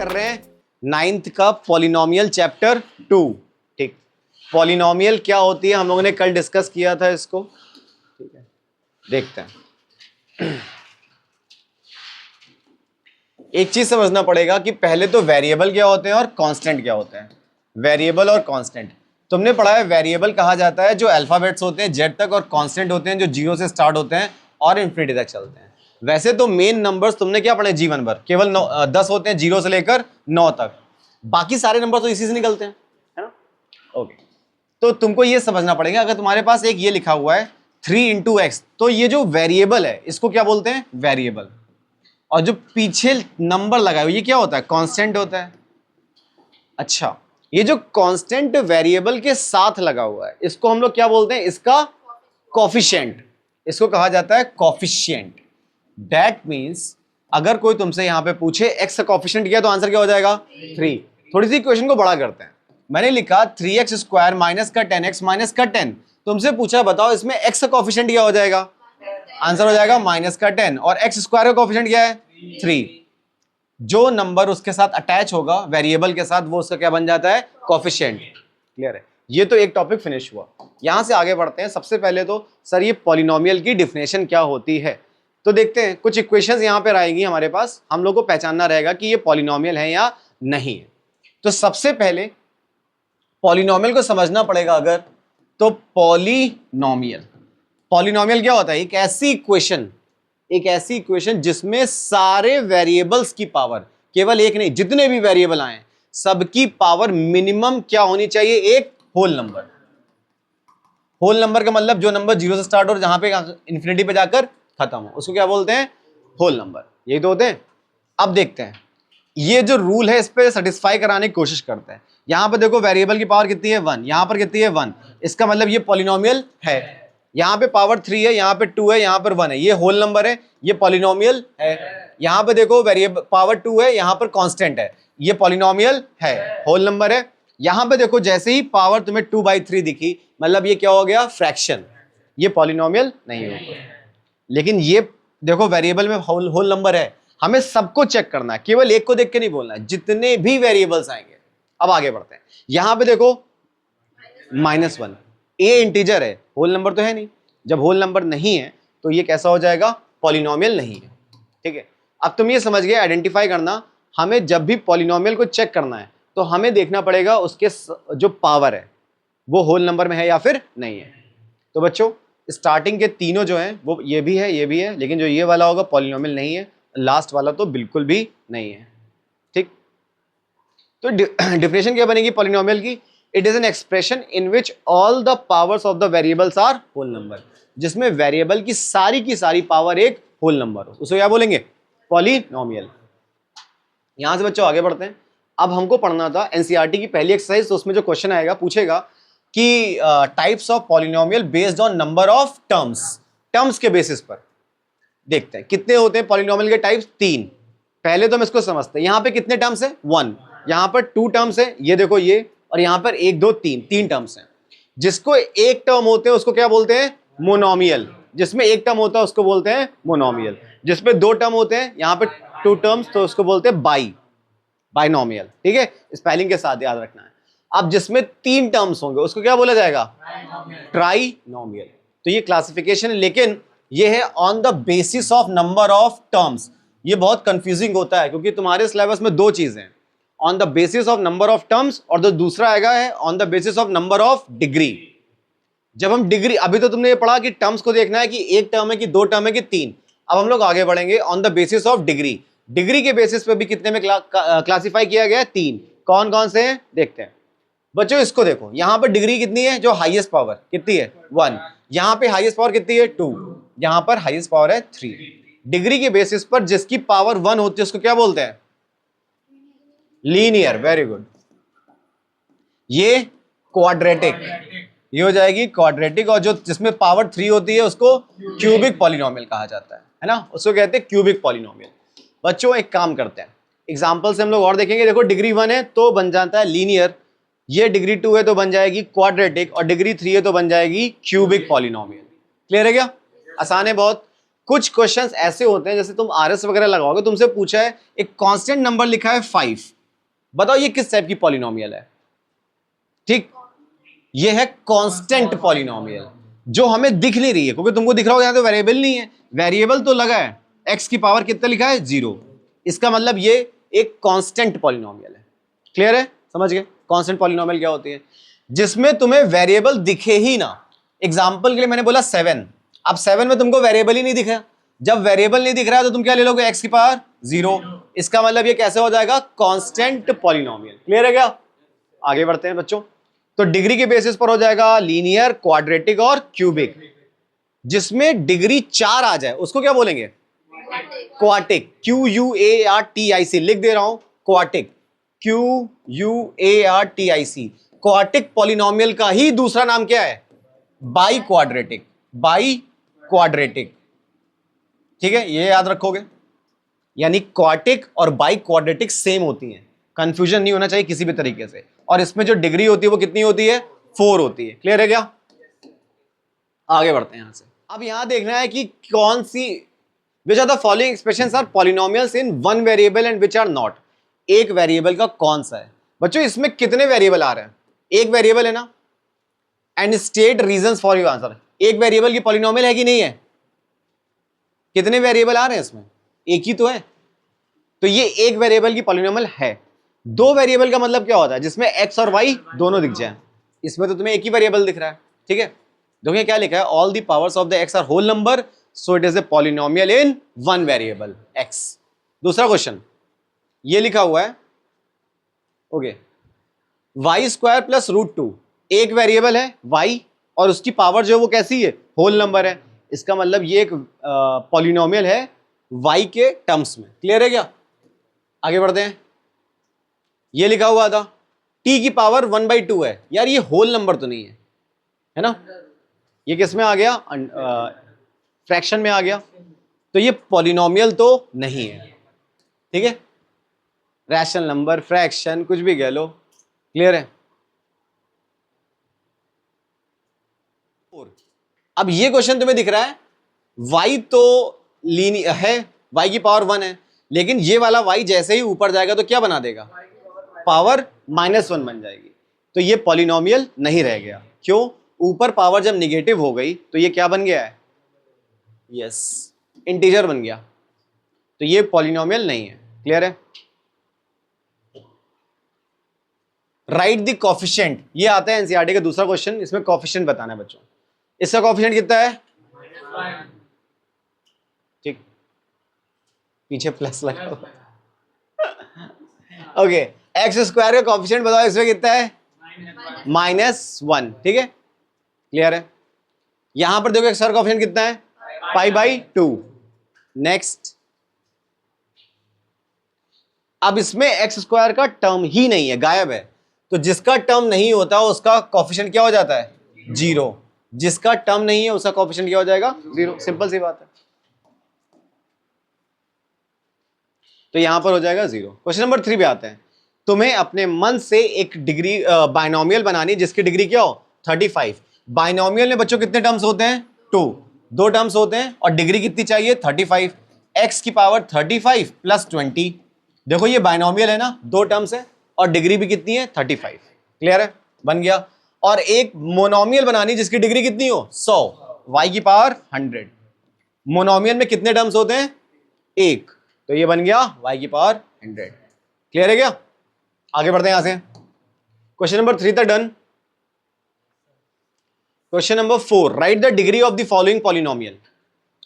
कर रहे हैं 9th का पॉलिनोमियल चैप्टर 2। ठीक, पॉलिनोमियल क्या होती है हम लोगों ने कल डिस्कस किया था इसको। ठीक है, देखते हैं। एक चीज समझना पड़ेगा कि पहले तो वेरिएबल क्या होते हैं और कांस्टेंट क्या होते हैं। वेरिएबल और कांस्टेंट तुमने पढ़ा है। वेरिएबल कहा जाता है जो अल्फाबेट्स होते हैं जेड तक, और कांस्टेंट होते हैं जो 0 से स्टार्ट होते हैं और इन्फिनिटी तक चलते हैं। वैसे तो मेन नंबर्स तुमने क्या पढ़े जीवन भर, केवल 10 होते हैं 0 से लेकर 9 तक। बाकी सारे नंबर तो इसी से निकलते हैं, है ना। ओके, तो तुमको ये समझना पड़ेगा, अगर तुम्हारे पास एक ये लिखा हुआ है 3 × x, तो ये जो वेरिएबल है इसको क्या बोलते हैं, वेरिएबल। और जो पीछे नंबर लगा हुआ ये क्या होता है, कांस्टेंट होता है। अच्छा, ये जो कांस्टेंट वेरिएबल के साथ लगा हुआ है इसको हम लोग क्या बोलते हैं, इसका कोफिशिएंट। इसको कहा जाता है कोफिशिएंट। दैट मींस अगर कोई तुमसे यहां पे पूछे x का कोफिशिएंट क्या, तो आंसर क्या हो जाएगा 3। थोड़ी सी क्वेश्चन को बड़ा करते हैं। मैंने लिखा 3x² माइनस का 10x माइनस का 10। तुमसे पूछा बताओ इसमें x का कोफिशिएंट क्या हो जाएगा, आंसर हो जाएगा -10। और x² का कोफिशिएंट क्या है 3। जो नंबर उसके साथ अटैच होगा वेरिएबल के साथ वो उसका क्या बन जाता है, कोफिशिएंट। क्लियर है। ये तो एक टॉपिक फिनिश हुआ। यहां से आगे बढ़ते हैं। सबसे पहले तो सर ये पॉलिनोमियल की डेफिनेशन क्या होती है, तो देखते हैं। कुछ इक्वेशंस यहां पर आएंगी हमारे पास, हम लोग को पहचानना रहेगा कि ये पॉलिनोमियल है या नहीं है। तो सबसे पहले पॉलिनोमियल को समझना पड़ेगा अगर, तो पॉलिनोमियल क्या होता है, एक ऐसी इक्वेशन जिसमें सारे वेरिएबल्स की पावर, केवल एक नहीं जितने भी वेरिएबल आए सबकी पावर मिनिमम क्या होनी चाहिए, एक होल नंबर। होल नंबर का मतलब जो नंबर 0 से स्टार्ट हो जहां पे इंफिनिटी पे जाकर खत्म हो उसको क्या बोलते हैं, होल नंबर। यही तो होते हैं। अब देखते हैं ये जो रूल है इस पे सेटिस्फाई कराने की कोशिश करते हैं। यहां पर देखो वेरिएबल की पावर कितनी है 1, यहां पर कितनी है 1, इसका मतलब ये पॉलिनोमियल है। यहां पे पावर 3 है, यहां पे 2 है, यहां पर 1 है, ये होल नंबर है, ये पॉलिनोमियल है। यहां पे देखो वेरिएबल पावर 2 है, यहां पर कांस्टेंट है, ये पॉलिनोमियल है, होल नंबर है। यहां पे देखो जैसे ही पावर तुम्हें 2/3 दिखी मतलब ये क्या हो गया, फ्रैक्शन, ये पॉलिनोमियल नहीं होगा। लेकिन ये देखो वेरिएबल में होल नंबर है, हमें सबको चेक करना है, केवल एक को देख के नहीं बोलना है, जितने भी वेरिएबल्स आएंगे। अब आगे बढ़ते हैं। यहां पे देखो -1, ए इंटीजर है, होल नंबर तो है नहीं। जब होल नंबर नहीं है तो ये कैसा हो जाएगा, पॉलिनोमियल नहीं है। ठीक है, अब तुम ये समझ गए आइडेंटिफाई करना। हमें जब भी पॉलिनोमियल को चेक करना है तो हमें देखना पड़ेगा उसके जो पावर है वो होल नंबर में है या फिर नहीं है। तो बच्चों स्टार्टिंग के तीनों जो हैं वो ये भी है, लेकिन जो ये वाला होगा पॉलिनोमियल नहीं है, लास्ट वाला तो बिल्कुल भी नहीं है। ठीक, तो डेफिनेशन क्या बनेगी पॉलिनोमियल की, it is an expression in which all the powers of the variables are whole number. जिसमें वेरिएबल की सारी पावर एक होल नंबर हो, उसको क्या बोलेंगे, पॉलिनोमियल। यहां से बच्चों आगे बढ़ते हैं। अब हमको पढ़ना था एनसीईआरटी की पहली एक्सरसाइज, तो उसमें जो क्वेश्चन आएगा पूछेगा कि types of polynomial based on number of terms के बेसिस पर। देखते हैं कितने होते हैं पॉलिनोमियल के टाइप्स, 3। पहले तो हम इसको समझते हैं। यहां पे कितने टर्म्स है, 1, यहां पर 2 टर्म्स है, ये देखो ये, और यहां पर 1 2 3 टर्म्स हैं। जिसको एक टर्म होते हैं उसको क्या बोलते हैं, मोनोमियल। जिसमें एक टर्म होता है उसको बोलते हैं मोनोमियल। जिसमें 2 टर्म होते हैं, यहां पे 2 टर्म्स, तो उसको बोलते हैं बाइनोमियल। ठीक है, स्पेलिंग के साथ याद रखना है। अब जिसमें 3 टर्म्स होंगे उसको क्या बोला जाएगा, ट्राइनोमियल। तो ये क्लासिफिकेशन है, लेकिन ये है on the basis of number of terms. ये बहुत कंफ्यूजिंग होता है क्योंकि तुम्हारे सिलेबस में 2 चीजें हैं, on the basis of number of terms, और जो दूसरा आएगा है on the basis of number of degree. जब हम डिग्री, अभी तो तुमने ये पढ़ा कि टर्म्स को देखना है कि 1 टर्म है कि 2 टर्म है कि 3। अब हम लोग आगे बढ़ेंगे on the basis of degree. Degree के बेसिस पे भी कितने में क्लासिफाई किया गया है, 3। कौन कौन से हैं देखते हैं। बच्चों इसको देखो, यहां पर डिग्री कितनी है, जो हाईएस्ट पावर कितनी है 1, यहां पे हाईएस्ट पावर कितनी है 2, यहां पर हाईएस्ट पावर है 3। डिग्री के बेसिस पर जिसकी पावर 1 होती है उसको क्या बोलते हैं, लीनियर। Very good. ये क्वाड्रेटिक, ये हो जाएगी क्वाड्रेटिक। और जो जिसमें पावर 3 होती है उसको क्यूबिक पॉलिनोमियल कहा जाता है ना, उसको कहते हैं क्यूबिक पॉलिनोमियल। बच्चों एक काम करते हैं, एग्जांपल से हम लोग और देखेंगे। देखो डिग्री 1 है तो बन जाता है लीनियर, ये डिग्री 2 है तो बन जाएगी क्वाड्रेटिक, और डिग्री 3 है तो बन जाएगी क्यूबिक पॉलिनोमियल। क्लियर है क्या, आसान है बहुत। कुछ क्वेश्चंस ऐसे होते हैं जैसे तुम आरएस वगैरह लगाओगे, तुमसे पूछा है एक कांस्टेंट नंबर लिखा है 5, बताओ ये किस टाइप की पॉलिनोमियल है? ठीक, ये है कांस्टेंट पॉलिनोमियल, जो हमें दिख नहीं रही है, क्योंकि तुमको दिख रहा होगा यहां तो वेरिएबल नहीं है, वेरिएबल तो लगा है, x की पावर कितना लिखा है 0, इसका मतलब ये एक कांस्टेंट पॉलिनोमियल है। क्लियर है? समझ गए कांस्टेंट पॉलिनोमियल क्या होती है? जिसमें तुम्हें वेरिएबल दिखे ही ना। एग्जांपल के लिए मैंने बोला 7, अब 7 में तुमको वेरिएबल ही नहीं दिखा, जब वेरिएबल नहीं दिख रहा है तो तुम क्या ले लोगे, x की पावर 0, इसका मतलब ये कैसे हो जाएगा, कांस्टेंट पॉलिनोमियल। क्लियर है क्या? आगे बढ़ते हैं बच्चों। तो डिग्री के बेसिस पर हो जाएगा लीनियर, क्वाड्रेटिक और क्यूबिक। जिसमें डिग्री 4 आ जाए उसको क्या बोलेंगे, क्वाटिक, QUARTIC लिख दे रहा हूं, क्वाटिक, QUARTIC। क्वाटिक पॉलिनोमियल का ही दूसरा नाम क्या है, बाई क्वाड्रेटिक, बाई क्वाड्रेटिक। ठीक है, ये याद रखोगे, यानी क्वाटिक और बाई क्वाड्रेटिक सेम होती हैं, कंफ्यूजन नहीं होना चाहिए किसी भी तरीके से। और इसमें जो डिग्री होती है वो कितनी होती है, 4 होती है। क्लियर है क्या? आगे बढ़ते हैं यहां से। अब यहां देखना है कि कौन सी, which are the following expressions are polynomials in one variable and which are not. एक वेरिएबल का कौन सा है बच्चों, इसमें कितने वेरिएबल आ रहे हैं, एक वेरिएबल है ना, and state reasons for your answer. एक वेरिएबल की पॉलिनोमियल है कि नहीं है, कितने वेरिएबल आ रहे हैं इसमें, एक ही तो है, तो ये एक वेरिएबल की पॉलिनोमियल है। दो वेरिएबल का मतलब क्या होता है, जिसमें x और y दोनों दिख जाए, इसमें तो तुम्हें एक ही वेरिएबल दिख रहा है। ठीक है, देखिए क्या लिखा है, all the powers of the x are whole number, so it is a polynomial in one variable x। दूसरा क्वेश्चन ये लिखा हुआ है, ओके, वाई स्क्वायर प्लस √2, एक वेरिएबल है y और उसकी पावर जो है वो कैसी है, होल नंबर है, इसका मतलब ये एक पॉलिनोमियल है y के टर्म्स में। क्लियर है क्या? आगे बढ़ते हैं। ये लिखा हुआ था t की पावर 1/2 है, यार ये होल नंबर तो नहीं है ना, ये किस में आ गया, फ्रैक्शन में आ गया, तो ये पॉलिनोमियल तो नहीं है। ठीक है, रैशनल नंबर, फ्रैक्शन, कुछ भी कह लो। क्लियर है? अब ये क्वेश्चन तुम्हें दिख रहा है, y तो लीनियर है, y की पावर 1 है, लेकिन ये वाला y जैसे ही ऊपर जाएगा तो क्या बना देगा, पावर -1 बन जाएगी, तो ये पॉलिनोमियल नहीं रह गया। क्यों? ऊपर पावर जब निगेटिव हो गई तो ये क्या बन गया है, यस, इंटीजर बन गया, तो ये पॉलिनोमियल नहीं है। क्लियर है? राइट द कोफिशिएंट, ये आता है एनसीईआरटी का दूसरा क्वेश्चन, इसमें कोफिशिएंट बताना है बच्चों। इसका कोफिशिएंट कितना है, ठीक, पीछे प्लस लगा हुआ ओके, एक्स स्क्वायर का कोफिशिएंट बताओ, इसमें कितना है, -1। ठीक है, क्लियर है? यहां पर देखो एक्स का कोफिशिएंट कितना है, π/2। नेक्स्ट, अब इसमें एक्स स्क्वायर का टर्म ही नहीं है, गायब है, तो जिसका टर्म नहीं होता उसका कोफिशिएंट क्या हो जाता है, 0। जिसका टर्म नहीं है उसका कोफिशिएंट क्या हो जाएगा, 0। सिंपल सी बात है, तो यहां पर हो जाएगा 0। क्वेश्चन नंबर 3 पे आते हैं। तुम्हें अपने मन से एक डिग्री बाइनोमियल बनानी जिसकी डिग्री क्या हो, 35। बाइनोमियल में बच्चों कितने टर्म्स होते हैं, 2 टर्म्स होते हैं, और डिग्री कितनी चाहिए, 35। x की पावर 35 प्लस 20। देखो ये बाइनोमियल है ना, 2 टर्म्स है और डिग्री भी कितनी है, 35। क्लियर है? बन गया। और एक मोनोमियल बनानी जिसकी डिग्री कितनी हो, 100, y की पावर 100। मोनोमियल में कितने टर्म्स होते हैं, 1, तो ये बन गया y की पावर 100। क्लियर है क्या? आगे बढ़ते हैं यहां से। क्वेश्चन नंबर 3 तक done. Question number 4, right the degree of the following polynomial.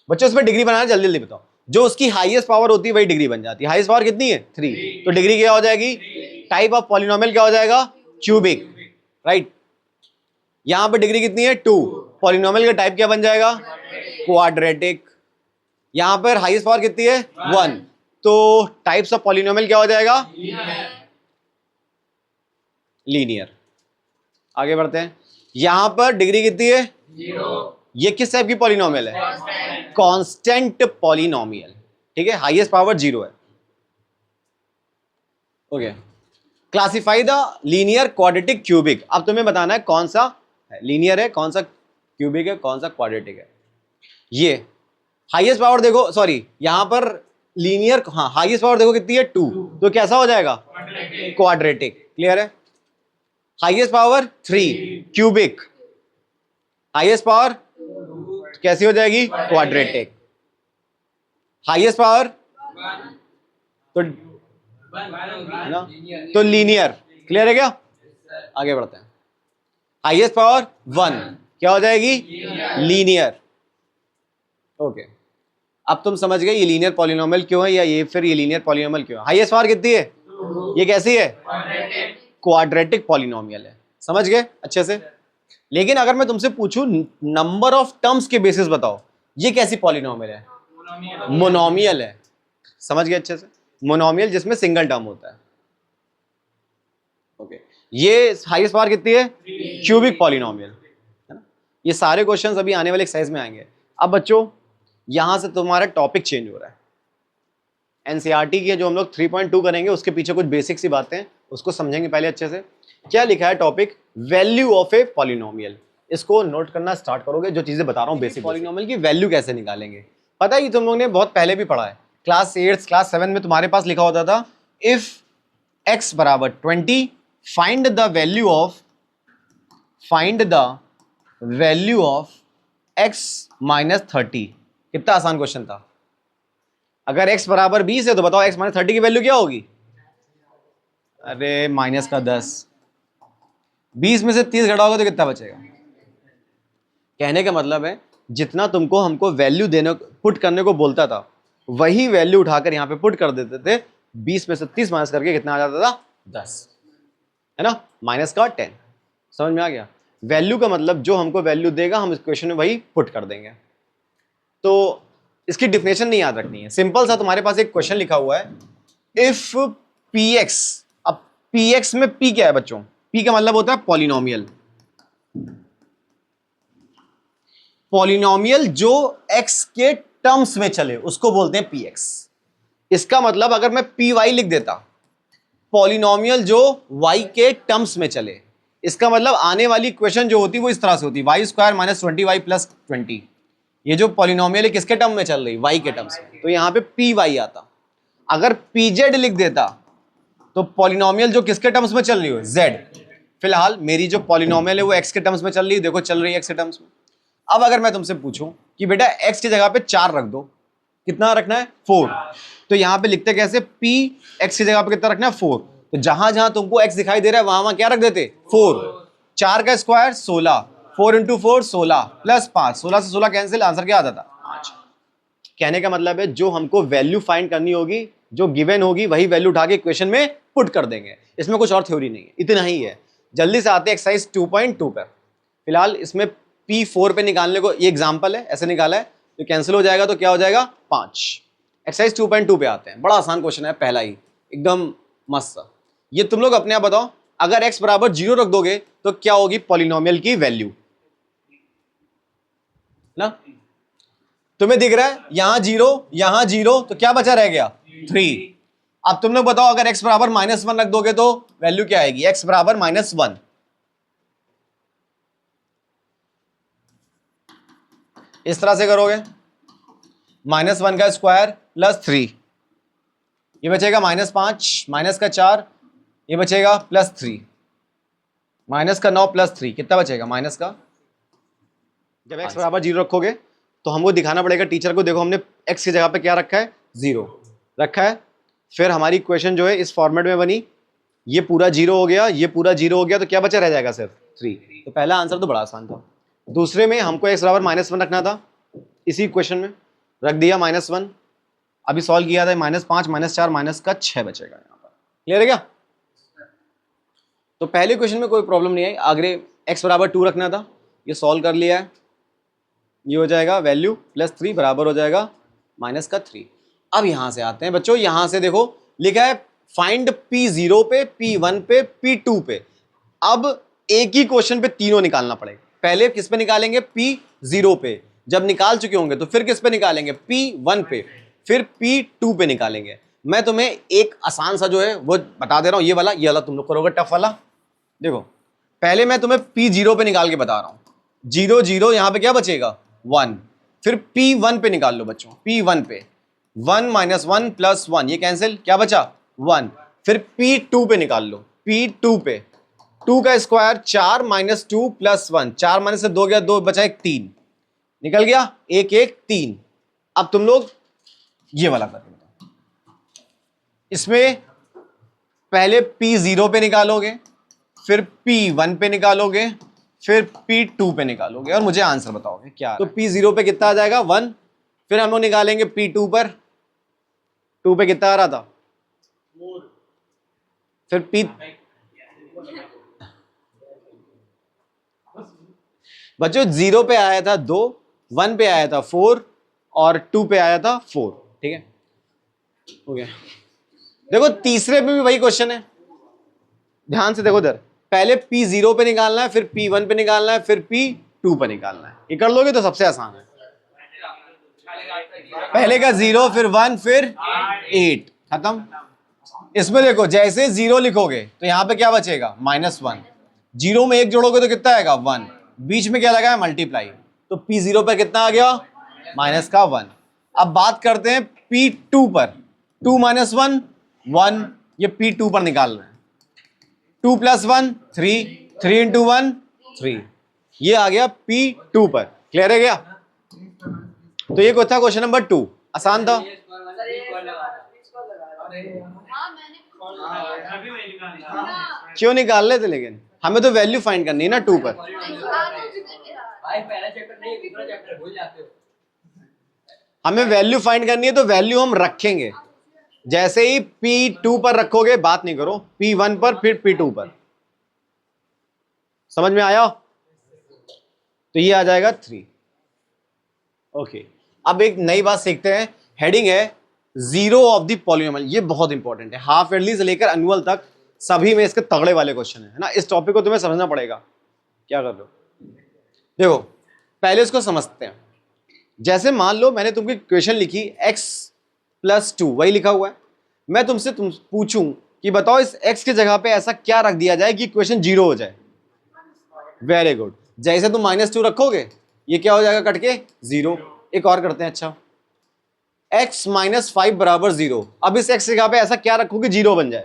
बच्चों इसमें डिग्री बनाना जल्दी जल्दी बताओ, जो उसकी हाईएस्ट पावर होती है वही डिग्री बन जाती है। हाईएस्ट पावर कितनी है, 3, तो डिग्री क्या हो जाएगी, टाइप ऑफ पॉलिनोमियल क्या हो जाएगा, क्यूबिक। राइट, यहां पर डिग्री कितनी है, 2, पॉलिनोमियल का टाइप क्या बन जाएगा, क्वाड्रेटिक। यहां पर हाईएस्ट पावर कितनी है, 1, तो टाइप्स ऑफ पॉलिनोमियल क्या हो जाएगा, लीनियर। आगे बढ़ते हैं। यहां पर डिग्री कितनी है, 0। ये किस टाइप की पॉलिनोमियल है, कांस्टेंट पॉलिनोमियल। ठीक है, हाईएस्ट पावर 0 है। Okay, classify the linear, quadratic, cubic. अब तुम्हें बताना है कौन सा लीनियर है, कौन सा क्यूबिक है, कौन सा क्वाड्रेटिक है। ये हाईएस्ट पावर देखो, सॉरी, यहां पर लीनियर, हाँ हाईएस्ट पावर देखो कितनी है 2, तो कैसा हो जाएगा क्वाड्रेटिक। क्लियर है? Highest power 3 cubic, highest power कैसी हो जाएगी क्वाड्रेटिक, हाईएस्ट पावर तो है ना, तो लीनियर। क्लियर है क्या? आगे बढ़ते हैं। हाईएस्ट पावर 1 क्या हो जाएगी लीनियर। ओके, अब तुम समझ गए ये लीनियर पॉलिनोमियल क्यों है, या ये फिर ये लीनियर पॉलिनोमियल क्यों है। हाईएस्ट पावर कितनी है? ये कैसी है? क्वाड्रेटिक पॉलिनोमियल है। समझ गए अच्छे से? लेकिन अगर मैं तुमसे पूछूं नंबर ऑफ टर्म्स के बेसिस बताओ, ये कैसी पॉलिनोमियल है? मोनोमियल है। समझ गए अच्छे से? मोनोमियल जिसमें सिंगल टर्म होता है। ओके, ये हाईएस्ट पावर कितनी है? क्यूबिक पॉलिनोमियल है ना। ये सारे क्वेश्चंस अभी आने वाले एक्सरसाइज में आएंगे। अब बच्चों यहां से तुम्हारा टॉपिक चेंज हो रहा है। एनसीईआरटी की जो हम लोग 3.2 करेंगे उसके पीछे कुछ बेसिक सी बातें उसको समझेंगे पहले अच्छे से। क्या लिखा है topic? Value of a polynomial. इसको नोट करना स्टार्ट करोगे, जो चीजें बता रहा हूं बेसिक पॉलिनोमियल की वैल्यू कैसे निकालेंगे। पता है, तुम लोगों ने बहुत पहले भी पढ़ा है, क्लास 8 क्लास 7 में तुम्हारे पास लिखा होता था इफ x बराबर 20 find the value of x minus 30। कितना आसान क्वेश्चन था। अगर x बराबर 20 है तो बताओ x माइनस 30 की वैल्यू क्या होगी? अरे माइनस का 10। 20 में से 30 घटाओगे तो कितना बचेगा? कहने का मतलब है जितना तुमको हमको वैल्यू देने पुट करने को बोलता था वही वैल्यू उठाकर यहां पे पुट कर देते थे। 20 में से 30 माइनस करके कितना आ जाता था? 10, है ना, माइनस का 10। समझ में आ गया? वैल्यू का मतलब जो हमको वैल्यू देगा हम इस क्वेश्चन में वही पुट कर देंगे। तो इसकी डिफिनेशन नहीं याद रखनी है, सिंपल सा तुम्हारे पास एक क्वेश्चन लिखा हुआ है इफ px। अब px में p क्या है बच्चों? p का मतलब होता है पॉलिनोमियल। पॉलिनोमियल जो x के टर्म्स में चले उसको बोलते हैं px। इसका मतलब अगर मैं py लिख देता, पॉलिनोमियल जो y के टर्म्स में चले, इसका मतलब आने वाली इक्वेशन जो होती वो इस तरह से होती y square minus 20y plus 20। ये जो पॉलिनोमियल है किसके टर्म में चल रही? y के टर्म्स में, तो यहां पे py आता। अगर pz लिख देता तो पॉलिनोमियल जो किसके टर्म्स में चल रही हो? z। फिलहाल मेरी जो पॉलिनोमियल है वो x के टर्म्स में चल रही है, देखो चल रही है x के टर्म्स में। अब अगर मैं तुमसे पूछूं कि बेटा x की जगह पे 4 रख दो, कितना रखना है? 4। तो यहां पे लिखते कैसे? p x की जगह पे कितना रखना है? 4। तो जहां जहां तुमको x दिखाई दे रहा है वहां वहां क्या रख देते? 4। 4 का स्क्वायर 16, 4 इंटू 4 16 प्लस 5, 16 से 16 कैंसिल, आंसर क्या आता था? 5। कहने का मतलब है जो हमको वैल्यू फाइंड करनी होगी, जो गिवन होगी वही वैल्यू उठा के इक्वेशन में पुट कर देंगे। इसमें कुछ और थ्योरी नहीं है, इतना ही है। जल्दी से आते हैं एक्सरसाइज 2.2 पर। फिलहाल इसमें P4 पे निकालने को, ये एग्जांपल है, ऐसे निकाला है तो कैंसिल हो जाएगा, तो क्या हो जाएगा? 5। एक्सरसाइज 2.2 पे आते हैं। बड़ा आसान क्वेश्चन है, पहला ही एकदम मस्त सा। ये तुम लोग अपने आप बताओ, अगर x बराबर 0 रख दोगे तो क्या होगी पॉलिनोमियल की वैल्यू ना? तुम्हें दिख रहा है यहां 0 तो क्या बचा रह गया? 3। अब तुम लोग बताओ अगर x बराबर -1 रख दोगे तो वैल्यू क्या आएगी? x बराबर -1। इस तरह से करोगे, -1 का स्क्वायर प्लस 3, ये बचेगा -5, माइनस का 4, ये बचेगा प्लस 3, माइनस का 9 प्लस 3, कितना बचेगा? माइनस का। जब x बराबर 0 रखोगे तो हमको दिखाना पड़ेगा टीचर को, देखो हमने x की जगह पे क्या रखा है? 0 रखा है। फिर हमारी इक्वेशन जो है इस फॉर्मेट में बनी, ये पूरा 0 हो गया, ये पूरा 0 हो गया, तो क्या बचा रह जाएगा? सिर्फ 3। तो पहला आंसर तो बड़ा आसान था। दूसरे में हमको x बराबर -1 रखना था, इसी इक्वेशन में रख दिया -1। अभी सॉल्व किया था, -5 -4 माइनस का 6 बचेगा यहाँ पर। क्लियर है क्या? तो पहले क्वेश्चन में कोई प्रॉब्लम नहीं आई। आगे x बराबर 2 रखना था, ये सॉल्व कर लिया है, ये हो जाएगा वैल्यू प्लस 3 बराबर हो जाएगा माइनस का 3। अब यहां से आते हैं बच्चों, यहां से देखो लिखा है फाइंड P0 पे, P1 पे, P2 पे। अब एक ही क्वेश्चन पे तीनों निकालना पड़ेगा। पहले किस पे निकालेंगे? P0 पे। जब निकाल चुके होंगे तो फिर किस पे निकालेंगे? P1 पे, फिर P2 पे निकालेंगे। मैं तुम्हें एक आसान सा जो है वो बता दे रहा हूं, ये वाला तुम लोग करोगे टफ वाला। देखो पहले मैं तुम्हें P0 पे निकाल के बता रहा हूं। 0 0 यहां पे क्या बचेगा? 1। फिर P1 पे निकाल लो बच्चों, P1 पे 1 माइनस 1 प्लस 1, ये कैंसिल, क्या बचा 1। फिर P2 पे निकाल लो, P2 पे 2 का स्क्वायर 4 माइनस 2 प्लस 1, 4 माइनस से 2 गया, 2 बचा 1, 3 निकल गया, 1 1 3। अब तुम लोग ये वाला कर दो, इसमें पहले P0 पे निकालोगे, फिर P1 पे निकालोगे, फिर P2 पे निकालोगे और मुझे आंसर बताओगे क्या। तो P0 पे कितना आ जाएगा 1, फिर हम लोग निकालेंगे P2 पर, 2 पे कितना आ रहा था, फिर P बच्चों 0 पे आया था 2, 1 पे आया था 4 और 2 पे आया था 4, ठीक है हो गया। देखो तीसरे पे भी वही क्वेश्चन है, ध्यान से देखो इधर, पहले P0 पे निकालना है, फिर P1 पे निकालना है, फिर P2 पे निकालना है। ये कर लोगे तो सबसे आसान है, पहले का 0 फिर 1 फिर 8 खत्म। इसमें देखो जैसे 0 लिखोगे तो यहां पे क्या बचेगा -1, 0 में 1 जोड़ोगे तो कितना आएगा 1, बीच में क्या लगा है मल्टीप्लाई, तो P0 पर कितना आ गया माइनस का 1। अब बात करते हैं P2 पर, 2 माइनस 1 1, ये P2 पर निकालना है, 2 प्लस 1 3, 3 इंटू 1 3, ये आ गया P2 पर। क्लियर है क्या? तो ये था क्वेश्चन नंबर 2, आसान था। क्यों निकाल लेते, लेकिन हमें तो वैल्यू फाइंड करनी है ना 2 पर। हमें वैल्यू फाइंड करनी है तो वैल्यू हम रखेंगे, जैसे ही P2 पर रखोगे बात नहीं करो, P1 पर फिर P2 पर। समझ में आया? तो ये आ जाएगा 3। ओके, अब एक नई बात सीखते हैं, हेडिंग है जीरो ऑफ द पॉलिनोमियल। ये बहुत इंपॉर्टेंट है, हाफ ईयरली से लेकर एनुअल तक सभी में इसके तगड़े वाले क्वेश्चन है ना। इस टॉपिक को तुम्हें समझना पड़ेगा। क्या कर रहे हो, देखो पहले इसको समझते हैं। जैसे मान लो मैंने तुमको क्वेश्चन लिखी x + 2, वही लिखा हुआ है, मैं तुमसे पूछूं कि बताओ इस x की जगह पे ऐसा क्या रख दिया जाए कि क्वेश्चन जीरो हो जाए। वेरी गुड, जैसे तुम -2 रखोगे ये क्या हो जाएगा कट के 0। एक और करते हैं, अच्छा x - 5 = 0, अब इस x की जगह पे ऐसा क्या रखोगे 0 बन जाए।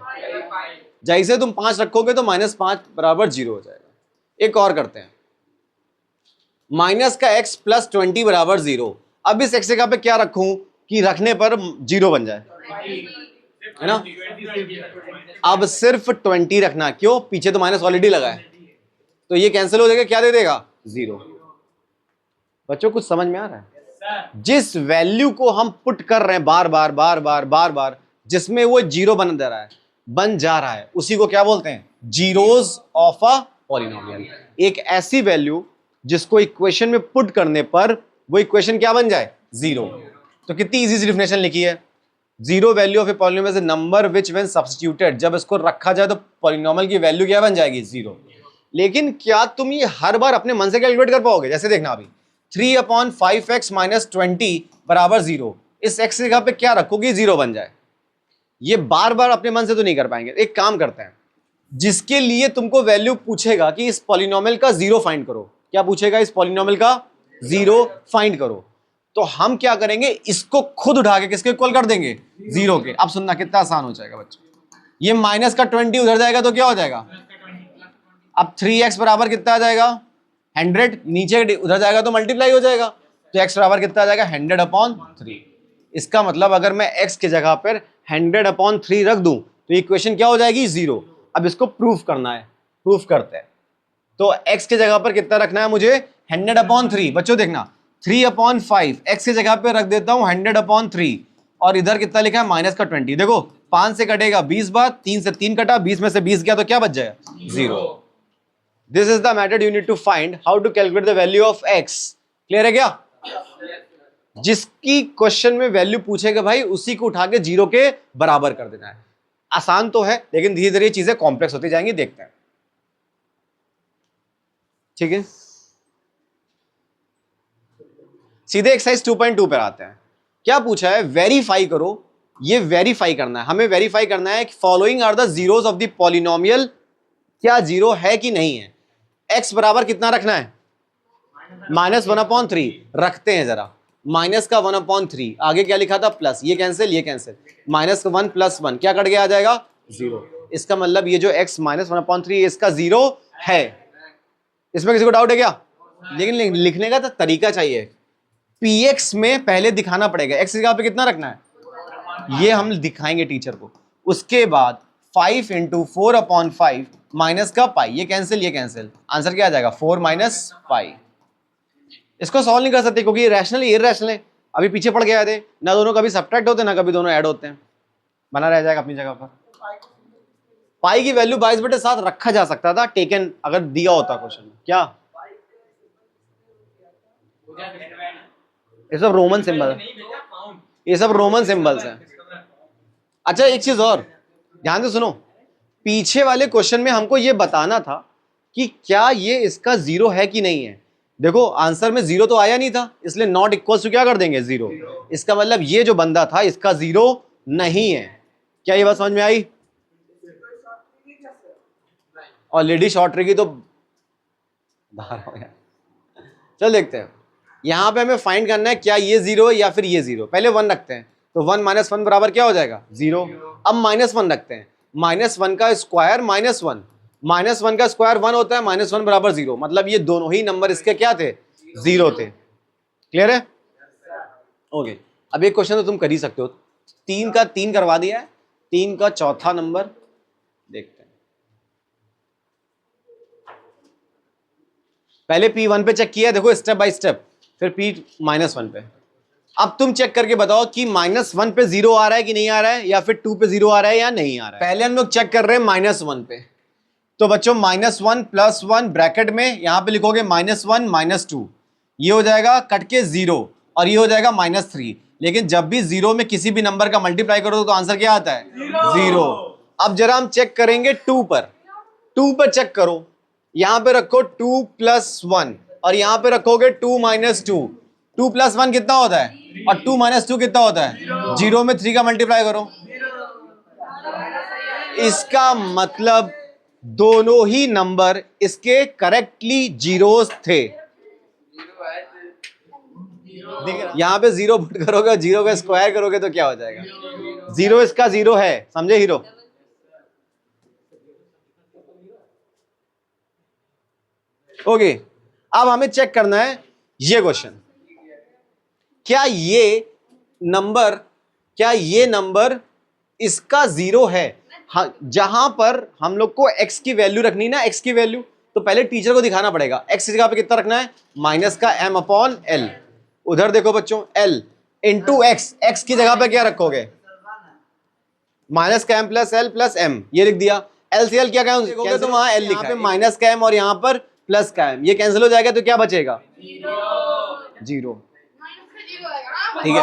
जैसे तुम 5 रखोगे तो -5 = 0 हो जाएगा। एक और करते हैं, माइनस का x + 20 = 0, अब इस x की जगह पे क्या रखूं कि रखने पर 0 बन जाए, है ना। अब सिर्फ 20 रखना, क्यों, पीछे तो माइनस ऑलरेडी लगा है, तो ये कैंसिल हो जाएगा, क्या दे देगा 0। बच्चों कुछ समझ में आ रहा है? जिस वैल्यू को हम पुट कर रहे हैं बार बार बार बार बार बार, जिसमें वो 0 बन जा रहा है, उसी को क्या बोलते हैं, जीरोस ऑफ अ पॉलिनोमियल। एक ऐसी वैल्यू जिसको इक्वेशन में पुट करने पर वो इक्वेशन क्या बन जाए 0। तो कितनी इजी सी डेफिनेशन लिखी है, zero value of a polynomial is a number which when substituted, जब इसको रखा जाए तो पॉलिनोमियल की वैल्यू क्या बन जाएगी 0। लेकिन क्या तुम ये हर बार अपने मन से कैलकुलेट कर पाओगे? जैसे देखना अभी 3/5x - 20 = 0, इस x की जगह पे क्या रखोगे 0 बन जाए। ये बार बार अपने मन से तो नहीं कर पाएंगे। एक काम करते हैं, जिसके लिए तुमको वैल्यू पूछेगा कि इस पॉलिनोमियल का 0 फाइंड करो, क्या पूछेगा, इस पॉलिनोमियल का 0 फाइंड करो, तो हम क्या करेंगे, इसको खुद उठा के किसके इक्वल कर देंगे 0 के। अब सुनना कितना आसान हो जाएगा बच्चों, ये माइनस का 20 उधर जाएगा तो क्या हो जाएगा, अब 3x बराबर कितना आ जाएगा 100, नीचे उधर जाएगा तो मल्टीप्लाई हो जाएगा, तो x बराबर कितना आ जाएगा 100/3। इसका मतलब अगर मैं x की जगह पर 100/3 रख दूं तो इक्वेशन क्या हो जाएगी 0। अब इसको प्रूफ करना है, प्रूफ करते हैं। तो x की जगह पर कितना रखना है मुझे 100/3। बच्चों देखना 3/5 x की जगह पर रख देता हूं 100/3, और इधर कितना लिखा है -20। देखो 5 से कटेगा 20 बार, 3 से 3 कटा, 20 में से 20 गया तो क्या बच जाएगा 0। This is the method you need to find how to calculate the value of x। Clear है क्या? जिसकी क्वेश्चन में वैल्यू पूछेगा भाई उसी को उठा के 0 के बराबर कर देना है। आसान तो है, लेकिन धीरे धीरे चीजें कॉम्प्लेक्स होती जाएंगी, देखते हैं। ठीक है, सीधे एक्सरसाइज 2.2 पर आते हैं। क्या पूछा है, वेरीफाई करो। ये वेरीफाई करना है, हमें वेरीफाई करना है कि following are the zeros of the polynomial, क्या 0 है कि नहीं है। x बराबर कितना रखना है -1/3, रखते हैं जरा। माइनस का 1/3, आगे क्या लिखा था प्लस, ये कैंसिल ये कैंसिल, माइनस का 1 + 1 क्या कट गया, आ जाएगा 0। इसका मतलब ये जो x माइनस 1/3 इसका 0 है। इसमें किसी को डाउट है क्या? लेकिन लिखने का तो तरीका चाहिए। px में पहले दिखाना पड़ेगा x की जगह पे कितना रखना है, ये हम दिखाएंगे टीचर को। उसके बाद 5 × 4/5 माइनस का पाई, ये कैंसिल ये कैंसिल, आंसर क्या आ जाएगा 4 - पाई। इसको सॉल्व नहीं कर सकते क्योंकि ये रैशनल है, इरैशनल है। अभी पीछे पड़ गए थे ना, दोनों कभी सब्ट्रैक्ट होते ना कभी दोनों ऐड होते हैं, बना रह जाएगा अपनी जगह पर। पाई की वैल्यू 22/7 रखा जा सकता था, टेकन अगर दिया होता क्वेश्चन में। क्या ये सब रोमन सिंबल, ये सब रोमन सिंबल्स हैं। अच्छा एक चीज और ध्यान से सुनो, पीछे वाले क्वेश्चन में हमको ये बताना था कि क्या ये इसका 0 है कि नहीं है। देखो आंसर में 0 तो आया नहीं था, इसलिए नॉट इक्वल टू क्या कर देंगे 0। इसका मतलब ये जो बंदा था इसका 0 नहीं है। क्या ये बात समझ में आई? ऑलरेडी शॉर्ट रहेगी तो बाहर हो गया। चल देखते हैं, यहां पे हमें फाइंड करना है क्या ये 0 है या फिर ये 0। पहले 1 रखते हैं, तो 1 - 1 बराबर क्या हो जाएगा 0। अब -1 रखते हैं, -1 का स्क्वायर -1, -1 का स्क्वायर 1 होता है, -1 बराबर 0, मतलब ये दोनों ही नंबर इसके क्या थे 0 थे। क्लियर है? ओके, अब एक क्वेश्चन तो तुम कर ही सकते हो, 3 का 3 करवा दिया है, 3 का चौथा नंबर देखते हैं। पहले P1 पे चेक किया, देखो स्टेप बाय स्टेप, फिर P-1 पे। अब तुम चेक करके बताओ कि -1 पे 0 आ रहा है कि नहीं आ रहा है, या फिर 2 पे 0 आ रहा है या नहीं आ रहा है। पहले हम लोग चेक कर रहे हैं -1 पे, तो बच्चों -1 + 1 ब्रैकेट में यहां पे लिखोगे -1 -2, ये हो जाएगा कट के 0 और ये हो जाएगा -3। लेकिन जब भी 0 में किसी भी नंबर का मल्टीप्लाई करो तो आंसर क्या आता है 0। अब जरा हम चेक करेंगे 2 पर, 2 पर चेक करो, यहां पे रखो 2 + 1 और यहां पे रखोगे 2 - 2, 2 + 1 कितना होता है और 2 - 2 कितना होता है 0 में 3 का मल्टीप्लाई करो। इसका मतलब दोनों ही नंबर इसके करेक्टली जीरोस थे। यहां पे 0 पुट करोगे और 0 का स्क्वायर करोगे तो क्या हो जाएगा 0, इसका 0 है, समझे हीरो? ओके, अब हमें चेक करना है ये क्वेश्चन, क्या ये नंबर इसका 0 है। हाँ, जहां पर हम लोग को x की वैल्यू रखनी ना, x की वैल्यू, तो पहले टीचर को दिखाना पड़ेगा x की जगह पे कितना रखना है -m/l। उधर देखो बच्चों, l × x, x की जगह पे क्या रखोगे -m + l + m, ये लिख दिया। l से l क्या कैंसिल, तो वहां l लिखा है, -m और यहां पर +m, ये कैंसिल हो जाएगा तो क्या बचेगा 0। ठीक है,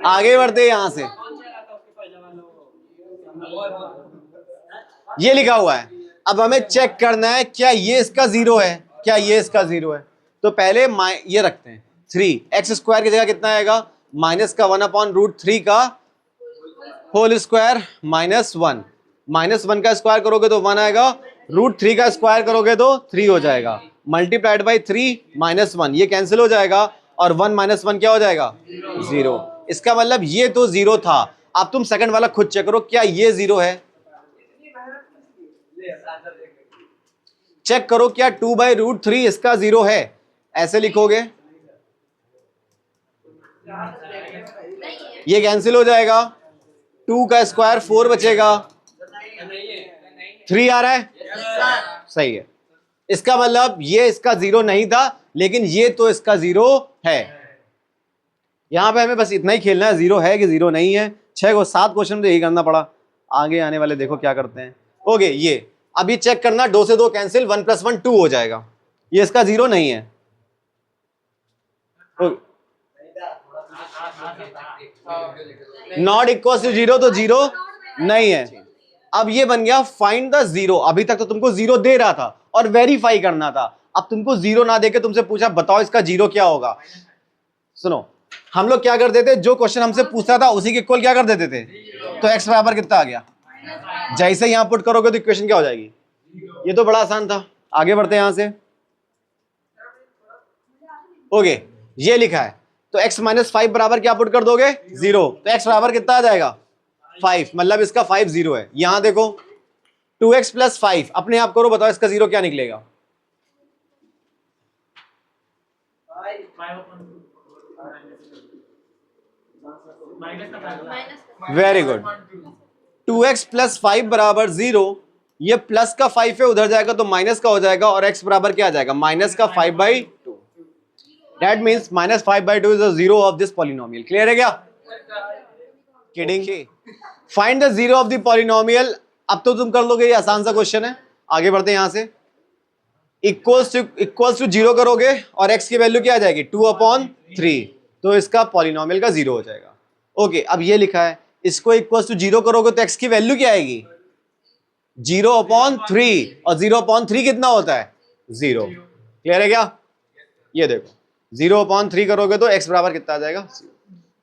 आगे बढ़ते यहां से, ये लिखा हुआ है। अब हमें चेक करना है क्या ये इसका 0 है, क्या ये इसका 0 है। तो पहले ये रखते हैं 3, x² की जगह कितना आएगा -1/√3 का होल स्क्वायर -1, -1 का स्क्वायर करोगे तो 1 आएगा, √3 का स्क्वायर करोगे तो 3 हो जाएगा, मल्टीप्लाइड बाई 3 -1, ये कैंसिल हो जाएगा और 1 - 1 क्या हो जाएगा 0। इसका मतलब ये तो 0 था। अब तुम सेकंड वाला खुद चेक करो, क्या ये 0 है, चेक करो क्या 2/√3 इसका 0 है। ऐसे लिखोगे ये कैंसिल हो जाएगा, 2 का स्क्वायर 4 बचेगा, 3 आ रहा है, सही है। इसका मतलब ये इसका 0 नहीं था, लेकिन ये तो इसका 0 है। यहां पे हमें बस इतना ही खेलना है, 0 है कि 0 नहीं है। 7 क्वेश्चन तो यही करना पड़ा, आगे आने वाले देखो क्या करते हैं। ओके, ये अभी चेक करना, 2 से 2 कैंसिल, 1 + 1 2 हो जाएगा, ये इसका 0 नहीं है। नॉट इक्वल टू 0 तो 0 नहीं है। अब ये बन गया फाइंड द 0। अभी तक तो तुमको 0 दे रहा था और वेरीफाई करना था, अब तुमको 0 ना देके तुमसे पूछा बताओ इसका 0 क्या होगा। सुनो, हम लोग क्या करते थे, जो क्वेश्चन हमसे पूछता था उसी के इक्वल क्या कर देते थे, तो x बराबर कितना आ गया, जैसे यहां पुट करोगे तो इक्वेशन क्या हो जाएगी, ये तो बड़ा आसान था। आगे बढ़ते हैं यहां से। ओके, ये लिखा है तो x माइनस 5 बराबर क्या पुट कर दोगे 0, तो x बराबर कितना आ जाएगा 5, मतलब इसका 5 0 है। यहां देखो 2x प्लस 5, अपने आप करो, बताओ इसका 0 क्या निकलेगा। वेरी गुड, 2x प्लस 5 बराबर 0, ये प्लस का 5 है, उधर जाएगा तो माइनस का हो जाएगा, और x बराबर क्या आ जाएगा माइनस का 5/2। That means minus 5/2 is the zero of this polynomial. Clear है क्या? Kidding. Find the zero of the polynomial. अब तो तुम कर लोगे, ये आसान सा क्वेश्चन है। आगे बढ़ते हैं यहां से। इक्वल्स टू 0 करोगे और x की वैल्यू क्या आ जाएगी 2/3, तो इसका पॉलिनोमियल का 0 हो जाएगा। ओके, अब ये लिखा है इसको इक्वल्स टू 0 करोगे तो x की वैल्यू क्या आएगी 0/3, और 0/3 कितना होता है 0। क्लियर है क्या? ये देखो 0/3 करोगे तो x बराबर कितना आ जाएगा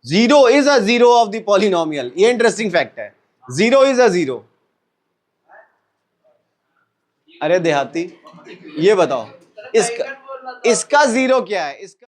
0 is a zero of the polynomial. ये इंटरेस्टिंग फैक्ट है, 0 इज अ जीरो। अरे देहाती, ये बताओ इसका 0 क्या है? इसका